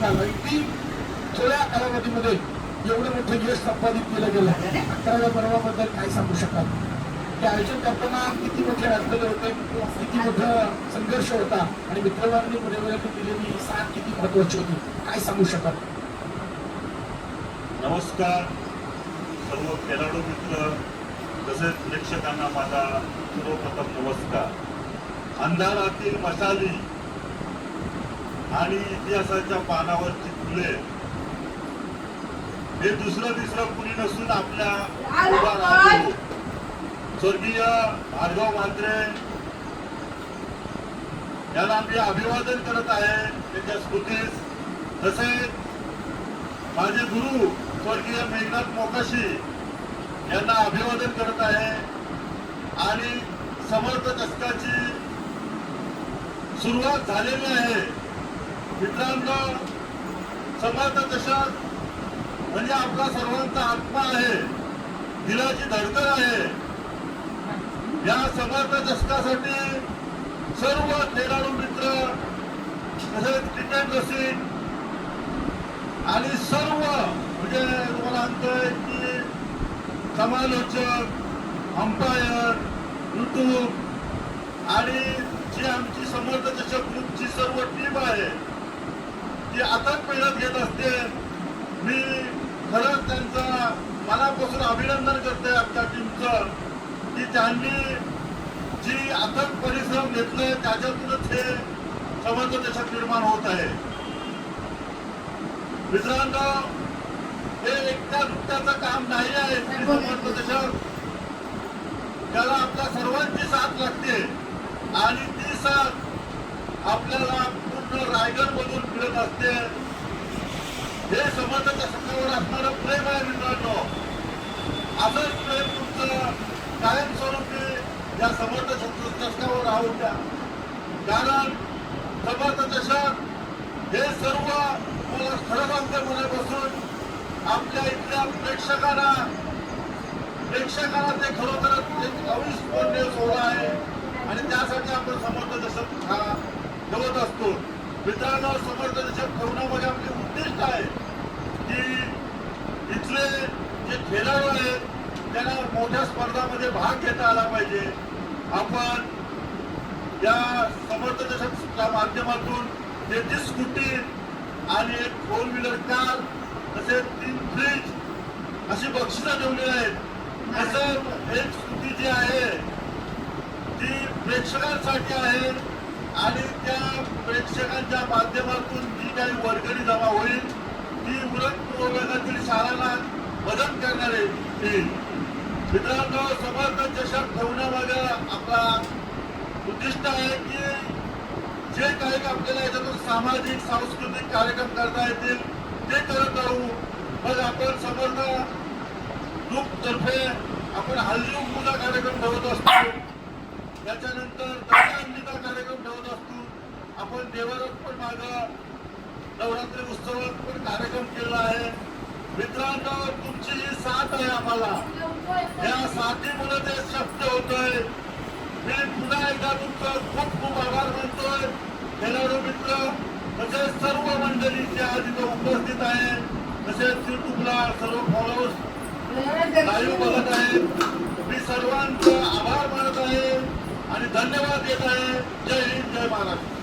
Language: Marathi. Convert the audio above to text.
थोड्या कालावधीमध्ये एवढं मोठं यश संपादित केलं गेलं. 11व्या पर्वाबद्दल काय सांगू शकाल? ते आयोजन करताना किती मोठे अडथळे होते, किती मोठा संघर्ष होता आणि मित्रवांनी पुढे दिलेली साथ किती महत्वाची होती, काय सांगू शकाल? नमस्कार सर्व खेळाडू मित्र तसेच प्रेक्षकांना माझा सर्वप्रथम नमस्कार. अंधारातील मशाली आणि इतिहासाच्या पानावरची फुले हे दुसरं तिसरं कुणी नसून आपल्या उभा राहतो स्वर्गीय भार्गव म्हात्रे यांना मी अभिवादन करत आहे त्यांच्या स्मृतीस. तसेच माझे गुरु स्वर्गीय मेघनाथ मोकाशी यांना अभिवादन करत आहे. आणि समर्थ दशकाची सुरुवात झालेली आहे. मित्रांनो, समर्थ दशक म्हणजे आपला सर्वांचा आत्मा आहे, दिलाची धडधड आहे. या समर्थ दशकासाठी सर्व खेळाडू मित्र तसेच क्रिकेट रसिक आणि सर्व म्हणजे तुम्हाला सांगतोय की समालोचक, अंपायर, युट्यूब आणि जी आमची समर्थ दशक ग्रुपची सर्व टीम आहे ती अथक मेहनत घेत असते. मी खरंच त्यांचा मनापासून अभिनंदन करते आमच्या टीमचं की त्यांनी जी अथक परिश्रम घेतले त्याच्यातूनच हे समर्थ दशक निर्माण होत आहे. मित्रांनो, हे एकट्या दुट्ट्याचं काम नाही आहे. समर्थ दशक त्याला आपल्या सर्वांची साथ लागते आणि ती साथ आपल्याला पूर्ण रायगड मधून मिळत असते. हे समर्थ दशकावर असणारं प्रेम आहे. मित्रांनो, असंच प्रेम तुमचं कायमस्वरूपी या समर्थ दशकावर राहू द्या. कारण समर्थ दशक हे सर्व मला खरं सांगते मनापासून आपल्या इथल्या प्रेक्षकांना ते खरोखरच एक अविस्मरणीय सोहळा आहे आणि त्यासाठी आपण समर्थ दशक हा ठेवत असतो. मित्रांनो, समर्थ दशक ठेवण्यामध्ये आपले उद्दिष्ट आहे की इथले जे खेळाडू आहेत त्यांना मोठ्या स्पर्धामध्ये भाग घेता आला पाहिजे. आपण या समर्थ दशकच्या माध्यमातून 33 स्कूटी आणि एक 4 व्हीलर कार तसेच 3 फ्रीज अशी बक्षिसं ठेवली आहेत. तसं एक स्कूटी जी आहे ती प्रेक्षकांसाठी आहे आणि त्या प्रेक्षकांच्या माध्यमातून जी काही वर्गणी जमा होईल ती वर्गातील शाळांना मदत करणार आहे. मित्रांनो, समर्थ दशक ठेवण्यामागे आपला उद्दिष्ट आहे की जे काही आपल्याला याच्यातून सामाजिक सांस्कृतिक कार्यक्रम करता येतील ते करत राहू. मग आपण समर्थ ग्रुपतर्फे आपण हल्दी उंबूचा कार्यक्रम ठेवत असतो, त्याच्यानंतर दहीहंडीचा कार्यक्रम ठेवत असतो. आपण देवारात पण मागं नवरात्री उत्सवात पण कार्यक्रम केला आहे. मित्रांनो, तुमची ही साथ आहे आम्हाला, या साथीमुळे ते शक्य होतंय. मी पुन्हा एकदा तुमचं खूप खूप आभार मानतोय. खेळाडू मित्र तसेच सर्व मंडळी जे आज इथं उपस्थित आहे, तसेच युट्यूबला सर्व फॉलोअर्स लाईव्ह बघत आहेत, मी सर्वांचा आभार मानत आहे आणि धन्यवाद देत आहे. जय हिंद, जय महाराष्ट्र.